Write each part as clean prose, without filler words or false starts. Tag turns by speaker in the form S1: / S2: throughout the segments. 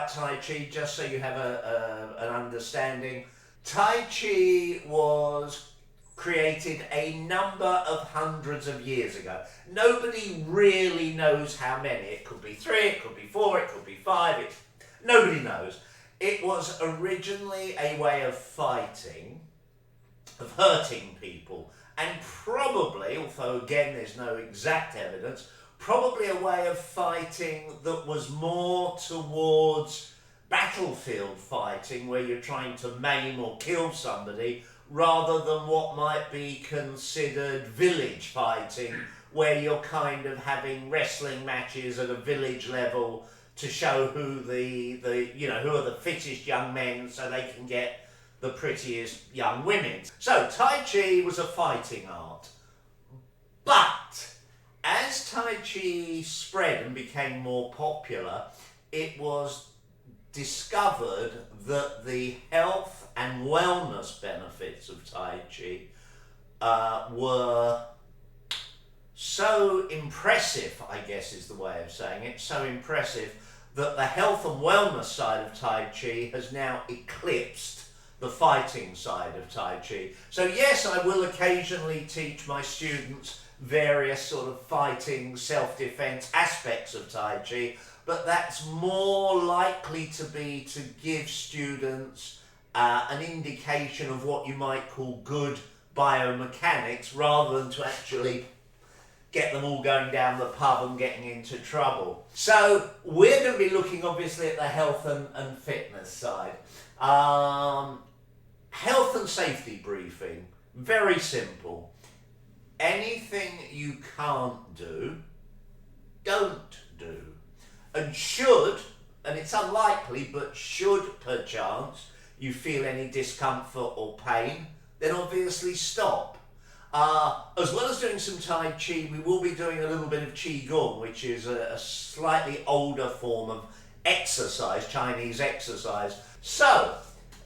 S1: about Tai Chi, just so you have an understanding. Tai Chi was created a number of hundreds of years ago. Nobody really knows how many. It could be 3, it could be 4, it could be 5. Nobody knows. It was originally a way of fighting, of hurting people, and probably, although again there's no exact evidence, probably a way of fighting that was more towards battlefield fighting, where you're trying to maim or kill somebody, rather than what might be considered village fighting, where you're kind of having wrestling matches at a village level to show who who are the fittest young men so they can get the prettiest young women. So Tai Chi was a fighting art. But as Tai Chi spread and became more popular, it was discovered that the health and wellness benefits of Tai Chi were so impressive, I guess is the way of saying it, so impressive that the health and wellness side of Tai Chi has now eclipsed the fighting side of Tai Chi. So yes, I will occasionally teach my students various sort of fighting, self-defense aspects of Tai Chi, but that's more likely to be to give students an indication of what you might call good biomechanics, rather than to actually get them all going down the pub and getting into trouble. So we're going to be looking obviously at the health and fitness side. Health and safety briefing, very simple. Anything you can't do, don't do. And should, and it's unlikely, but should perchance you feel any discomfort or pain, then obviously stop. As well as doing some Tai Chi, we will be doing a little bit of Gung, which is a slightly older form of exercise, Chinese exercise. So,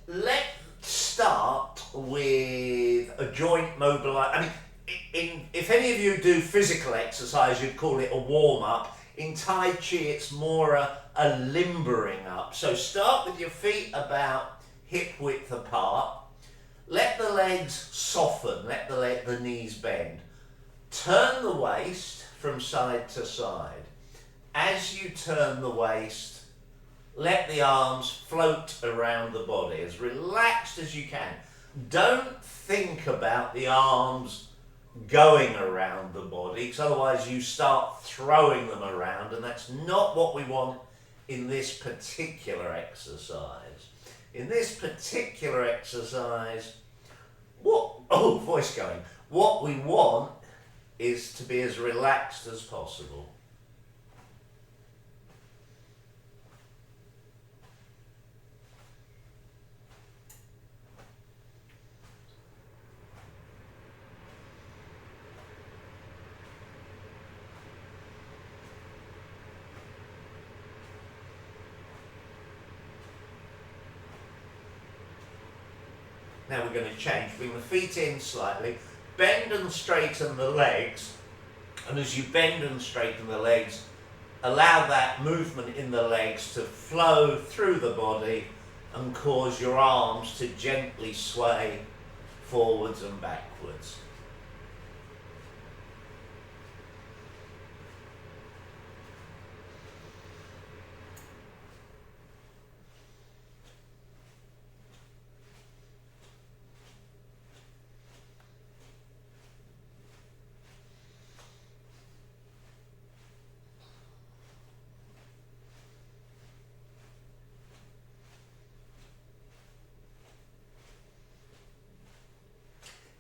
S1: let's start with a joint mobilization. I mean, if any of you do physical exercise, you'd call it a warm-up. In Tai Chi, it's more a limbering up. So start with your feet about hip width apart. Let the legs soften, let the knees bend. Turn the waist from side to side. As you turn the waist, let the arms float around the body as relaxed as you can. Don't think about the arms going around the body, because otherwise you start throwing them around, and that's not what we want in this particular exercise. In this particular exercise, what we want is to be as relaxed as possible. Now we're going to change, bring the feet in slightly, bend and straighten the legs, and as you bend and straighten the legs, allow that movement in the legs to flow through the body and cause your arms to gently sway forwards and backwards.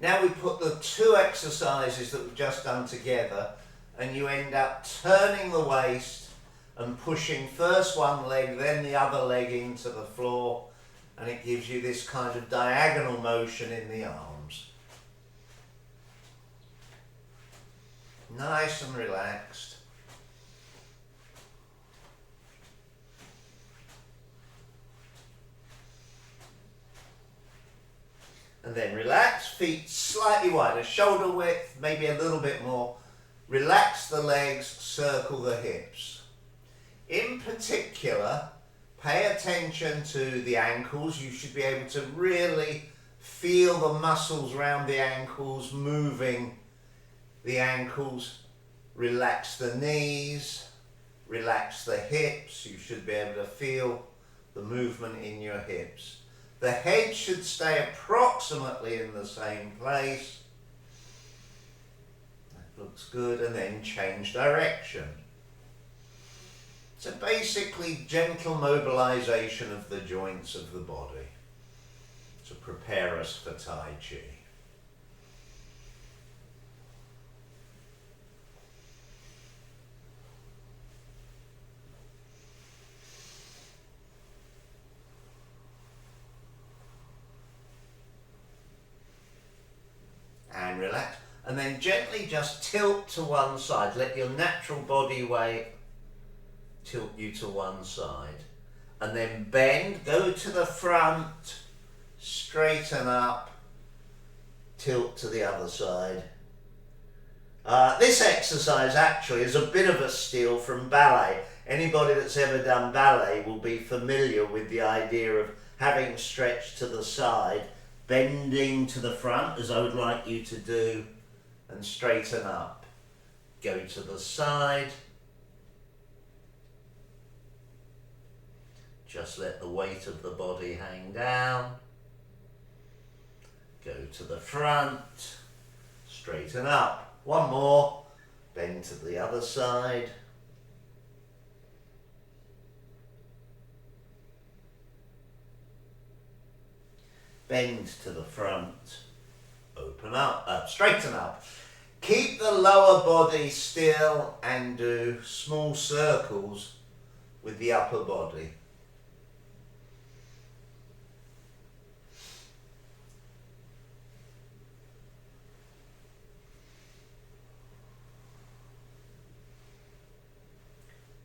S1: Now we put the two exercises that we've just done together, and you end up turning the waist and pushing first one leg, then the other leg into the floor, and it gives you this kind of diagonal motion in the arms. Nice and relaxed. And then relax, feet slightly wider, shoulder width, maybe a little bit more. Relax the legs, circle the hips. In particular, pay attention to the ankles. You should be able to really feel the muscles around the ankles moving the ankles. Relax the knees, relax the hips. You should be able to feel the movement in your hips. The head should stay approximately in the same place. That looks good. And then change direction. So basically gentle mobilization of the joints of the body to prepare us for Tai Chi. And relax. And then gently just tilt to one side. Let your natural body weight tilt you to one side. And then bend, go to the front, straighten up, tilt to the other side. This exercise actually is a bit of a steal from ballet. Anybody that's ever done ballet will be familiar with the idea of having stretched to the side, bending to the front, as I would like you to do, and straighten up. Go to the side. Just let the weight of the body hang down. Go to the front. Straighten up. One more. Bend to the other side. Bend to the front. Open up. Straighten up. Keep the lower body still and do small circles with the upper body.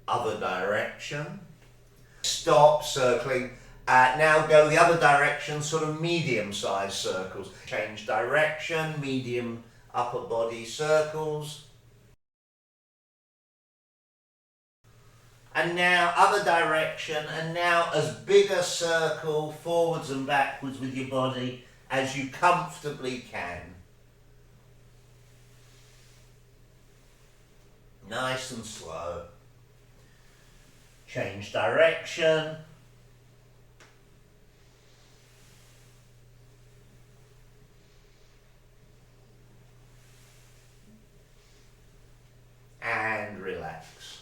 S1: Other direction. Stop circling. Now go the other direction, sort of medium-sized circles. Change direction, medium upper body circles. And now other direction, and now as big a circle forwards and backwards with your body as you comfortably can. Nice and slow. Change direction. And relax.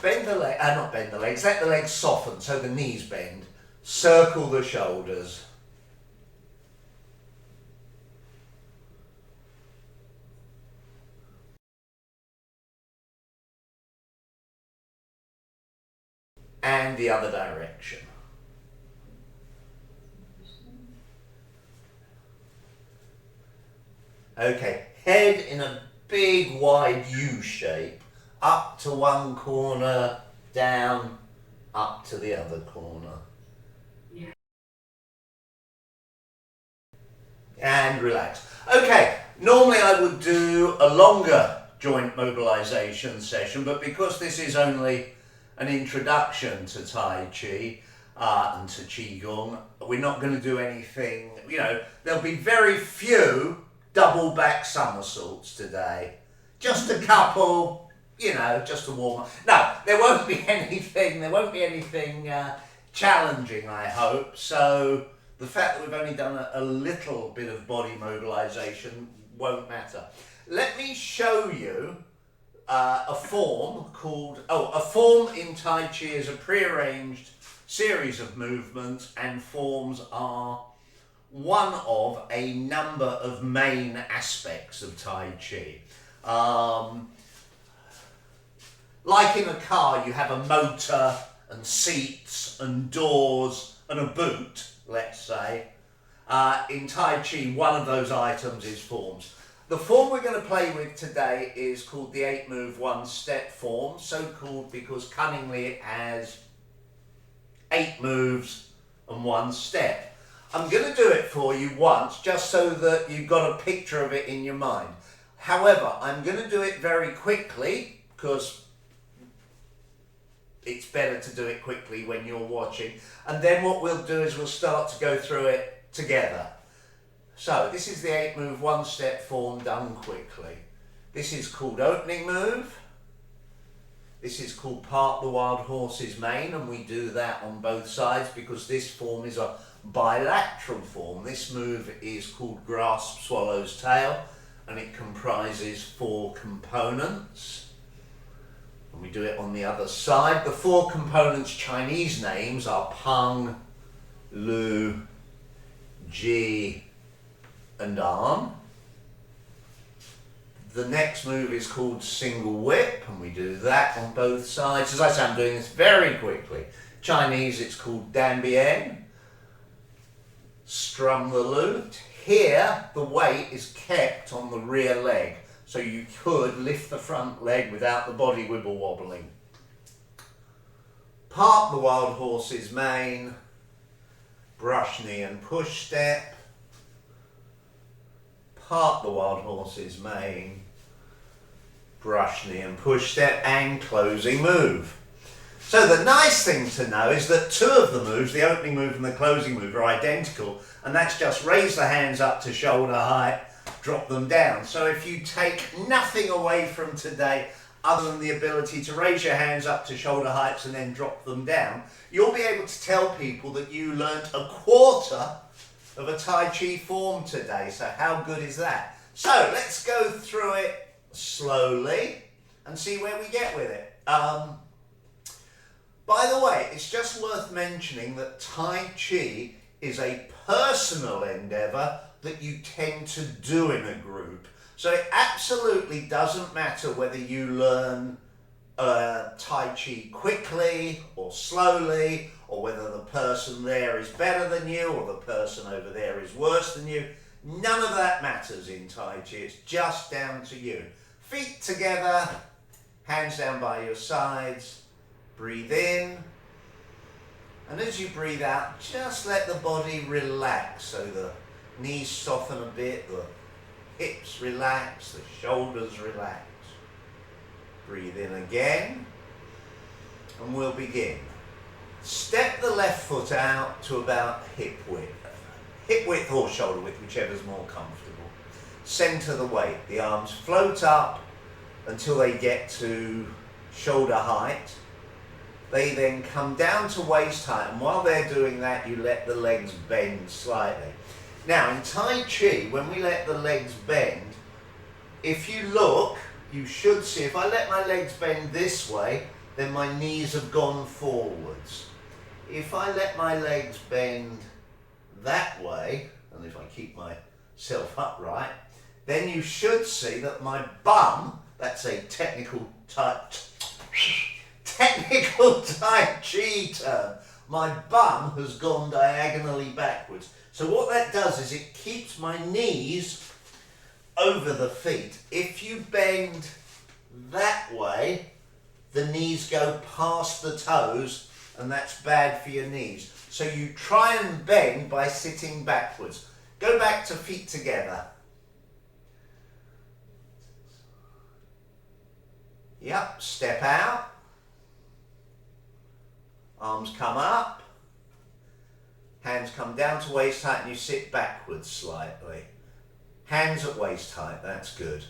S1: Bend the leg, not bend the legs, let the legs soften so the knees bend. Circle the shoulders. And the other direction. Okay, head in a big wide U shape, up to one corner, down, up to the other corner. Yeah. And relax. Okay, normally I would do a longer joint mobilization session, but because this is only an introduction to Tai Chi and to Qigong, we're not going to do anything, there'll be very few double back somersaults today. Just a couple, just to warm up. No, there won't be anything challenging, I hope. So the fact that we've only done a little bit of body mobilization won't matter. Let me show you a form in Tai Chi is a prearranged series of movements, and forms are one of a number of main aspects of Tai Chi. Like in a car, you have a motor and seats and doors and a boot, let's say. In Tai Chi, one of those items is forms. The form we're going to play with today is called the 8-move 1-step form, so called because cunningly it has 8 moves and 1 step. I'm going to do it for you once, just so that you've got a picture of it in your mind. However, I'm going to do it very quickly, because it's better to do it quickly when you're watching. And then what we'll do is we'll start to go through it together. So this is the 8 move 1 step form done quickly. This is called opening move. This is called part the wild horse's mane, and we do that on both sides because this form is a bilateral form. This move is called grasp swallow's tail, and it comprises 4 components. And we do it on the other side. The 4 components' Chinese names are Peng, Lu, Ji, and An. The next move is called single whip, and we do that on both sides. As I say, I'm doing this very quickly. Chinese, it's called Dan Bien. Strum the lute. Here, the weight is kept on the rear leg, so you could lift the front leg without the body wibble wobbling. Part the wild horse's mane. Brush knee and push step. Part the wild horse's mane, brush knee and push step, and closing move. So the nice thing to know is that 2 of the moves, the opening move and the closing move, are identical, and that's just raise the hands up to shoulder height, drop them down. So if you take nothing away from today other than the ability to raise your hands up to shoulder heights and then drop them down, you'll be able to tell people that you learnt a quarter of a Tai Chi form today. So how good is that? So let's go through it slowly and see where we get with it. By the way, it's just worth mentioning that Tai Chi is a personal endeavour that you tend to do in a group. So it absolutely doesn't matter whether you learn Tai Chi quickly or slowly, or whether the person there is better than you or the person over there is worse than you. None of that matters in Tai Chi. It's just down to you. Feet together, hands down by your sides. Breathe in. And as you breathe out, just let the body relax. So the knees soften a bit, the hips relax, the shoulders relax. Breathe in again, and we'll begin. Step the left foot out to about hip width. Hip width or shoulder width, whichever's more comfortable. Center the weight. The arms float up until they get to shoulder height. They then come down to waist height, and while they're doing that, you let the legs bend slightly. Now, in Tai Chi, when we let the legs bend, if you look, you should see, if I let my legs bend this way, then my knees have gone forwards. If I let my legs bend that way, and if I keep myself upright, then you should see that my bum, that's a technical Tai Chi term, my bum has gone diagonally backwards. So what that does is it keeps my knees over the feet. If you bend that way, the knees go past the toes, and that's bad for your knees. So you try and bend by sitting backwards. Go back to feet together. Yep, step out. Arms come up. Hands come down to waist height, and you sit backwards slightly. Hands at waist height, that's good.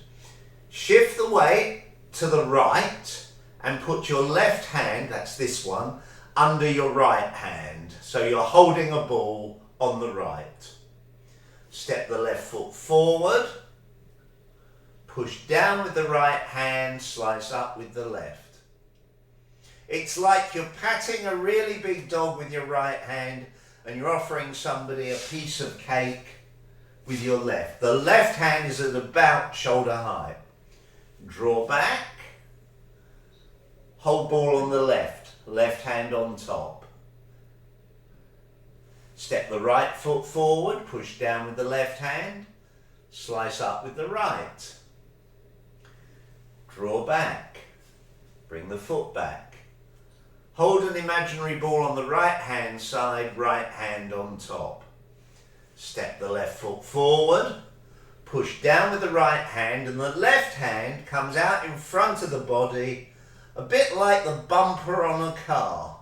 S1: Shift the weight to the right and put your left hand, that's this one, under your right hand. So you're holding a ball on the right. Step the left foot forward. Push down with the right hand, slice up with the left. It's like you're patting a really big dog with your right hand and you're offering somebody a piece of cake with your left. The left hand is at about shoulder height. Draw back. Hold ball on the left. Left hand on top. Step the right foot forward. Push down with the left hand. Slice up with the right. Draw back. Bring the foot back. Hold an imaginary ball on the right hand side, right hand on top. Step the left foot forward, push down with the right hand, and the left hand comes out in front of the body a bit like the bumper on a car.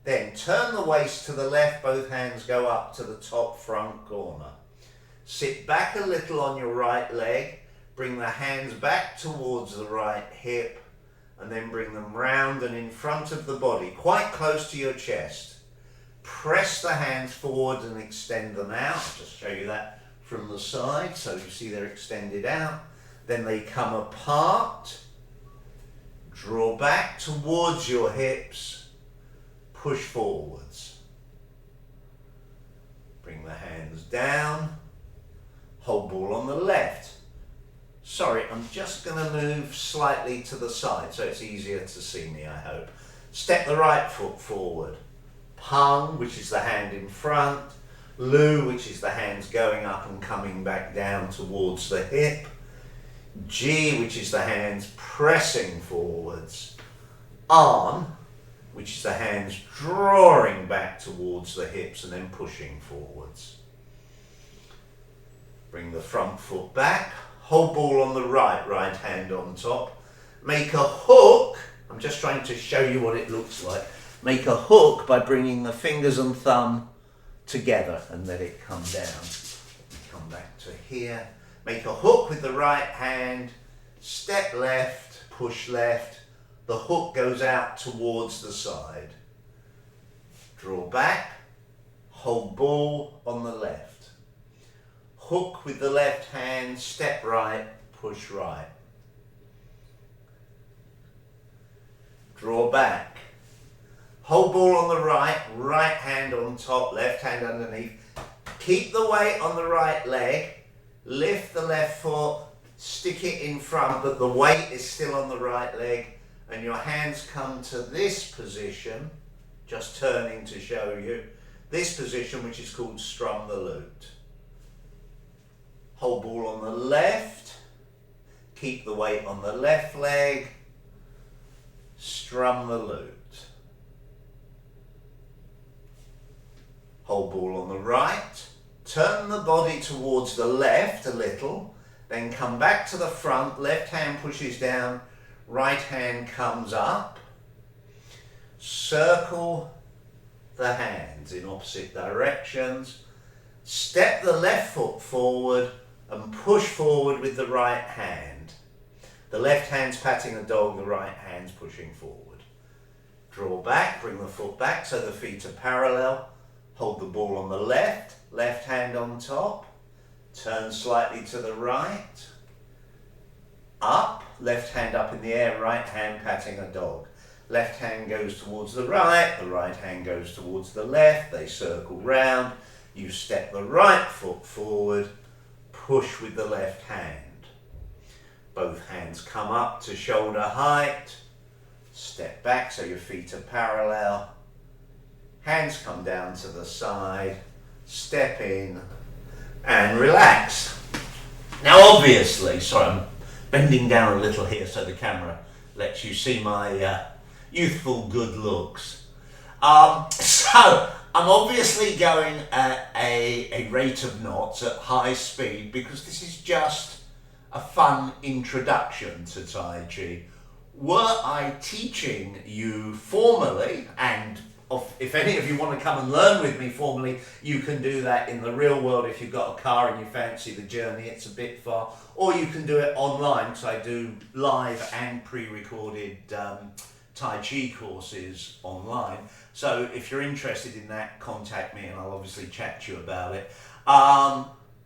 S1: Then turn the waist to the left, both hands go up to the top front corner. Sit back a little on your right leg, bring the hands back towards the right hip, and then bring them round and in front of the body, quite close to your chest. Press the hands forward and extend them out. I'll just show you that from the side, so you see they're extended out. Then they come apart. Draw back towards your hips. Push forwards. Bring the hands down. Hold ball on the left. Sorry, I'm just going to move slightly to the side so it's easier to see me, I hope. Step the right foot forward. Pung, which is the hand in front. Lu, which is the hands going up and coming back down towards the hip. Ji, which is the hands pressing forwards. An, which is the hands drawing back towards the hips and then pushing forwards. Bring the front foot back. Hold ball on the right hand on top. Make a hook. I'm just trying to show you what it looks like. Make a hook by bringing the fingers and thumb together and let it come down. Come back to here. Make a hook with the right hand. Step left, push left. The hook goes out towards the side. Draw back. Hold ball on the left. Hook with the left hand. Step right, push right. Draw back. Hold ball on the right hand on top, left hand underneath. Keep the weight on the right leg, lift the left foot, stick it in front, but the weight is still on the right leg, and your hands come to this position, just turning to show you, this position which is called strum the lute. Hold ball on the left, keep the weight on the left leg, strum the lute. Hold ball on the right, turn the body towards the left a little, then come back to the front, left hand pushes down, right hand comes up. Circle the hands in opposite directions. Step the left foot forward and push forward with the right hand. The left hand's patting a dog, the right hand's pushing forward. Draw back, bring the foot back so the feet are parallel. Hold the ball on the left hand on top, turn slightly to the right, up, left hand up in the air, right hand patting a dog. Left hand goes towards the right hand goes towards the left, they circle round, you step the right foot forward, push with the left hand. Both hands come up to shoulder height, step back so your feet are parallel. Hands come down to the side, step in and relax. Now obviously, sorry, I'm bending down a little here so the camera lets you see my youthful good looks. So I'm obviously going at a rate of knots at high speed because this is just a fun introduction to Tai Chi. Were I teaching you formally, and if any of you want to come and learn with me formally, you can do that in the real world if you've got a car and you fancy the journey, it's a bit far, or you can do it online because I do live and pre-recorded Tai Chi courses online. So if you're interested in that, contact me and I'll obviously chat to you about it.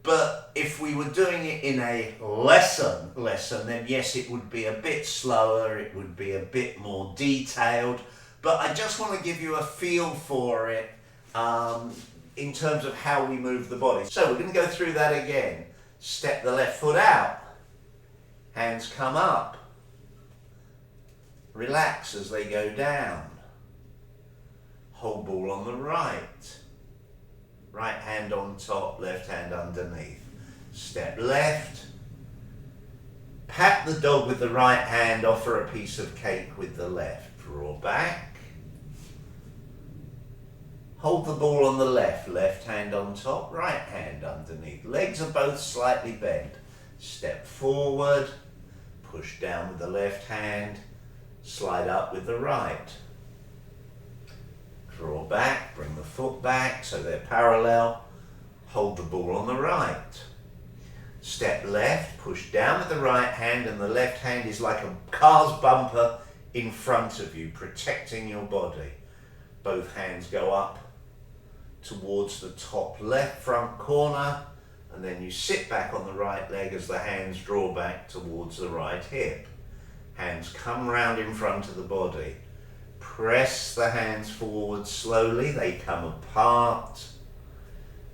S1: But if we were doing it in a lesson, then yes, it would be a bit slower, it would be a bit more detailed, but I just want to give you a feel for it in terms of how we move the body. So we're going to go through that again. Step the left foot out, hands come up, relax as they go down, hold ball on the right. Right hand on top, left hand underneath. Step left. Pat the dog with the right hand, offer a piece of cake with the left. Draw back. Hold the ball on the left, left hand on top, right hand underneath. Legs are both slightly bent. Step forward, push down with the left hand, slide up with the right. Draw back, bring the foot back so they're parallel. Hold the ball on the right. Step left, push down with the right hand, and the left hand is like a car's bumper in front of you, protecting your body. Both hands go up towards the top left front corner, and then you sit back on the right leg as the hands draw back towards the right hip. Hands come round in front of the body. Press the hands forward slowly, they come apart.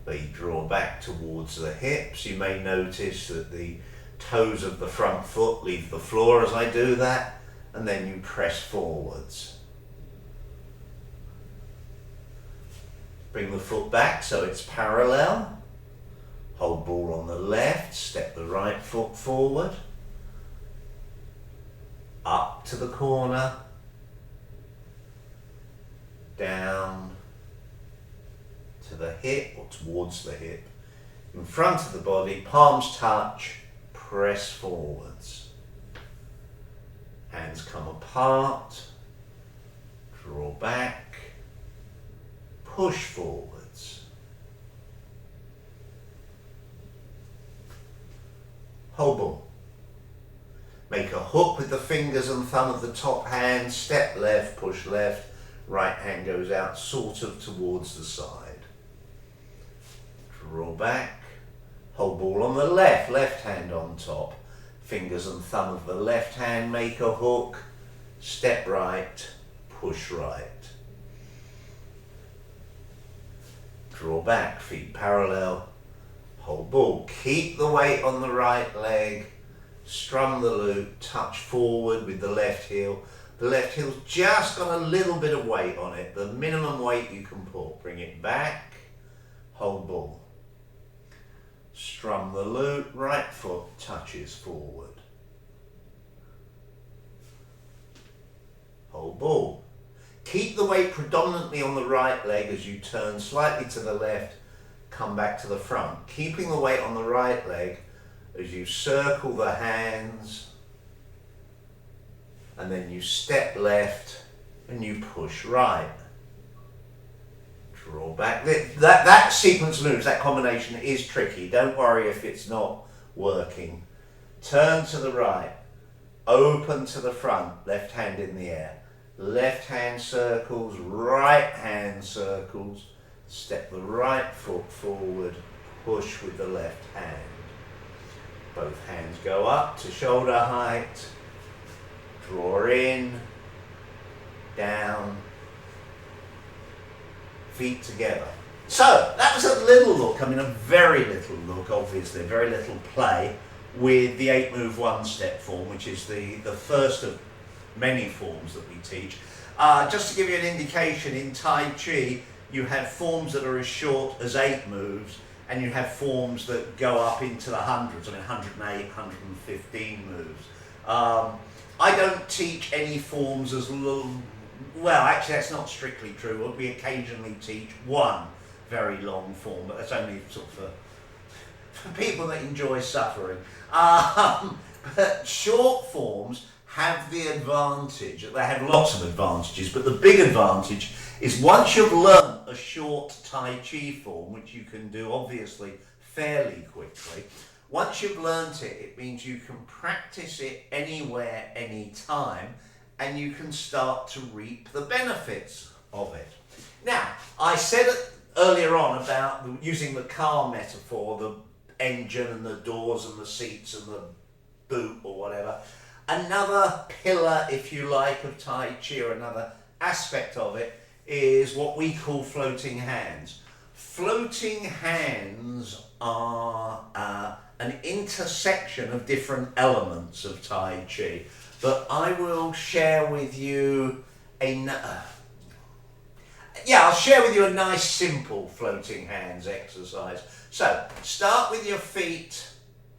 S1: They draw back towards the hips. You may notice that the toes of the front foot leave the floor as I do that, and then you press forwards. Bring the foot back so it's parallel. Hold ball on the left, step the right foot forward. Up to the corner. Down to the hip or towards the hip. In front of the body, palms touch, press forwards. Hands come apart, draw back, push forwards. Hold ball. Make a hook with the fingers and thumb of the top hand, step left, push left, right hand goes out sort of towards the side. Draw back, hold ball on the left, left hand on top, fingers and thumb of the left hand make a hook, step right, push right. Draw back, feet parallel, hold ball, keep the weight on the right leg, strum the loop, touch forward with the left heel. The left heel's just got a little bit of weight on it, the minimum weight you can put. Bring it back, hold ball. Strum the loop, right foot touches forward. Hold ball. Keep the weight predominantly on the right leg as you turn slightly to the left, come back to the front. Keeping the weight on the right leg as you circle the hands, and then you step left and you push right. Draw back. That sequence moves, that combination is tricky. Don't worry if it's not working. Turn to the right, open to the front, left hand in the air. Left hand circles, right hand circles. Step the right foot forward, push with the left hand. Both hands go up to shoulder height. Draw in, down, feet together. So that was a little look, a very little look, obviously, very little play with the 8-move 1-step form, which is the first of many forms that we teach. Just to give you an indication, in Tai Chi, you have forms that are as short as 8 moves, and you have forms that go up into the hundreds, 108, 115 moves. I don't teach any forms as long, well, actually that's not strictly true. We occasionally teach one very long form, but that's only sort of for people that enjoy suffering. But short forms have the advantage, they have lots of advantages, but the big advantage is once you've learned a short Tai Chi form, which you can do obviously fairly quickly, once you've learnt it, it means you can practice it anywhere, anytime, and you can start to reap the benefits of it. Now, I said earlier on about using the car metaphor, the engine and the doors and the seats and the boot or whatever. Another pillar, if you like, of Tai Chi, or another aspect of it, is what we call floating hands. Floating hands are an intersection of different elements of Tai Chi, but I will share with you I'll share with you a nice simple floating hands exercise. So start with your feet.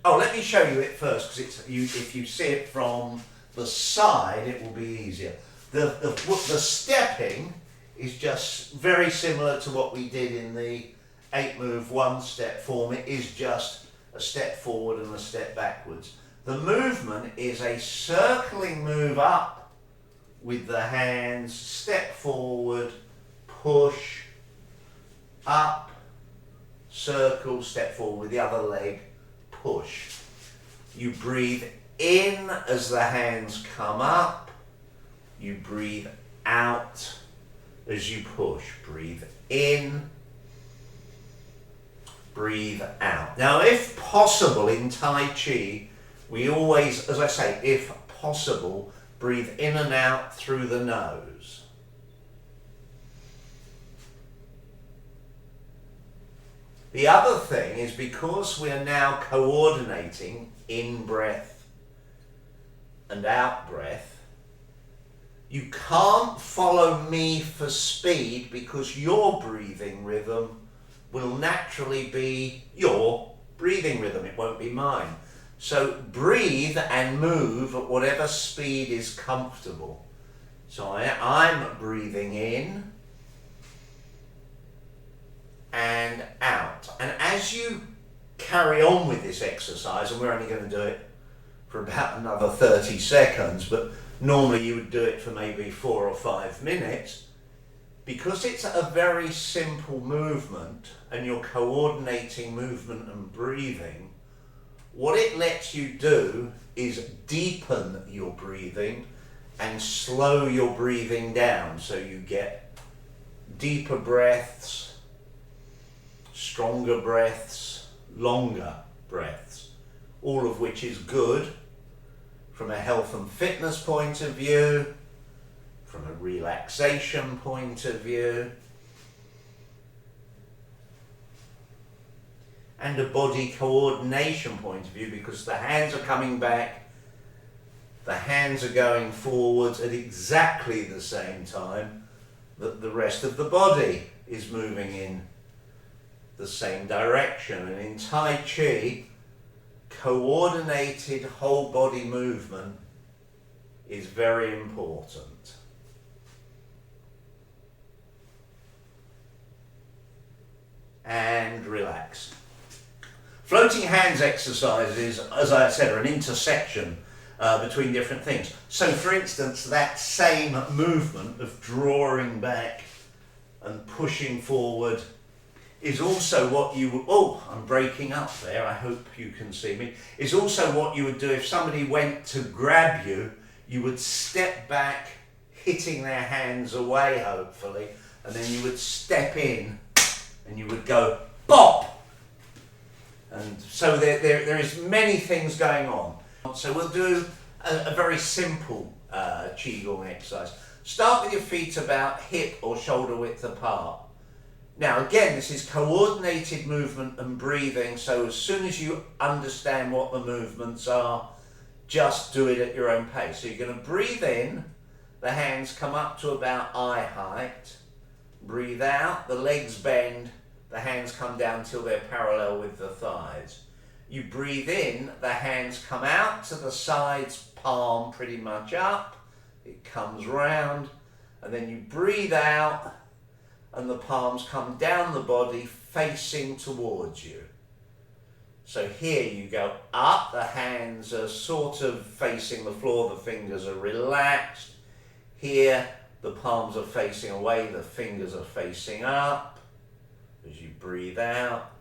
S1: Oh, let me show you it first, because if you see it from the side, it will be easier. The stepping is just very similar to what we did in the 8-move 1-step form. It is just a step forward and a step backwards. The movement is a circling move up with the hands, step forward, push, up, circle, step forward with the other leg, push. You breathe in as the hands come up, you breathe out as you push. Breathe in, breathe out. Now, if possible in Tai Chi, we always, as I say, if possible, breathe in and out through the nose. The other thing is, because we are now coordinating in-breath and out-breath, you can't follow me for speed, because your breathing rhythm will naturally be your breathing rhythm. It won't be mine. So breathe and move at whatever speed is comfortable. So I'm breathing in and out. And as you carry on with this exercise, and we're only going to do it for about another 30 seconds, but normally you would do it for maybe 4 or 5 minutes, because it's a very simple movement and you're coordinating movement and breathing, what it lets you do is deepen your breathing and slow your breathing down, so you get deeper breaths, stronger breaths, longer breaths, all of which is good from a health and fitness point of view, from a relaxation point of view, and a body coordination point of view, because the hands are coming back, the hands are going forwards at exactly the same time that the rest of the body is moving in the same direction. And in Tai Chi, coordinated whole body movement is very important. And relax. Floating hands exercises, as I said, are an intersection between different things. So for instance, that same movement of drawing back and pushing forward is also what you would, oh, I'm breaking up there, I hope you can see me, is also what you would do if somebody went to grab you. You would step back, hitting their hands away, hopefully, and then you would step in and you would go bop. And so there is many things going on. So we'll do a very simple Qigong exercise. Start with your feet about hip or shoulder width apart. Now again, this is coordinated movement and breathing, so as soon as you understand what the movements are, just do it at your own pace. So you're going to breathe in, the hands come up to about eye height. Breathe out, the legs bend, the hands come down till they're parallel with the thighs. You breathe in, the hands come out to the sides, palm pretty much up, it comes round, and then you breathe out and the palms come down the body facing towards you. So here you go up, the hands are sort of facing the floor, the fingers are relaxed. Here the palms are facing away, the fingers are facing up. As you breathe out,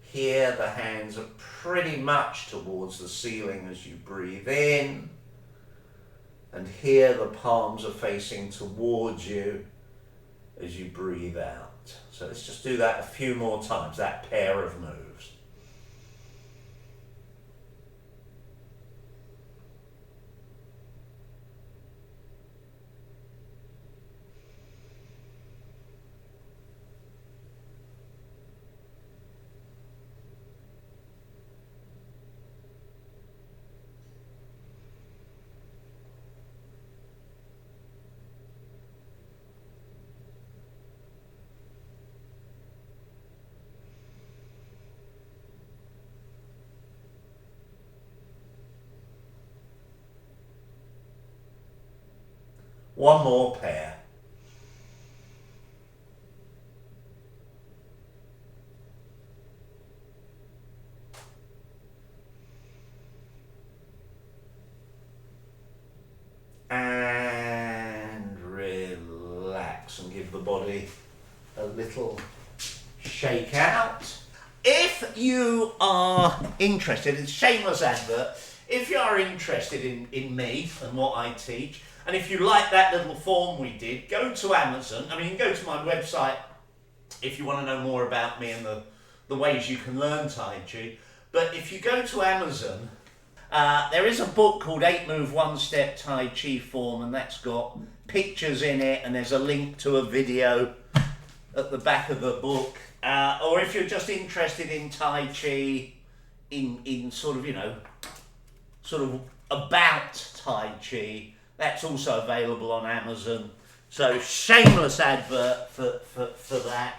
S1: here the hands are pretty much towards the ceiling as you breathe in, and here the palms are facing towards you as you breathe out. So let's just do that a few more times, that pair of moves. One more pair. And body a little shake out. If you are interested, it's Shameless advert, if you are interested in me and what I teach, and if you like that little form we did, go to Amazon. I mean, you can go to my website if you want to know more about me and the ways you can learn Tai Chi. But if you go to Amazon, there is a book called 8 Move 1 Step Tai Chi Form, and that's got pictures in it, and there's a link to a video at the back of the book. Or if you're just interested in Tai Chi, in sort of, sort of about Tai Chi, that's also available on Amazon. So shameless advert for that.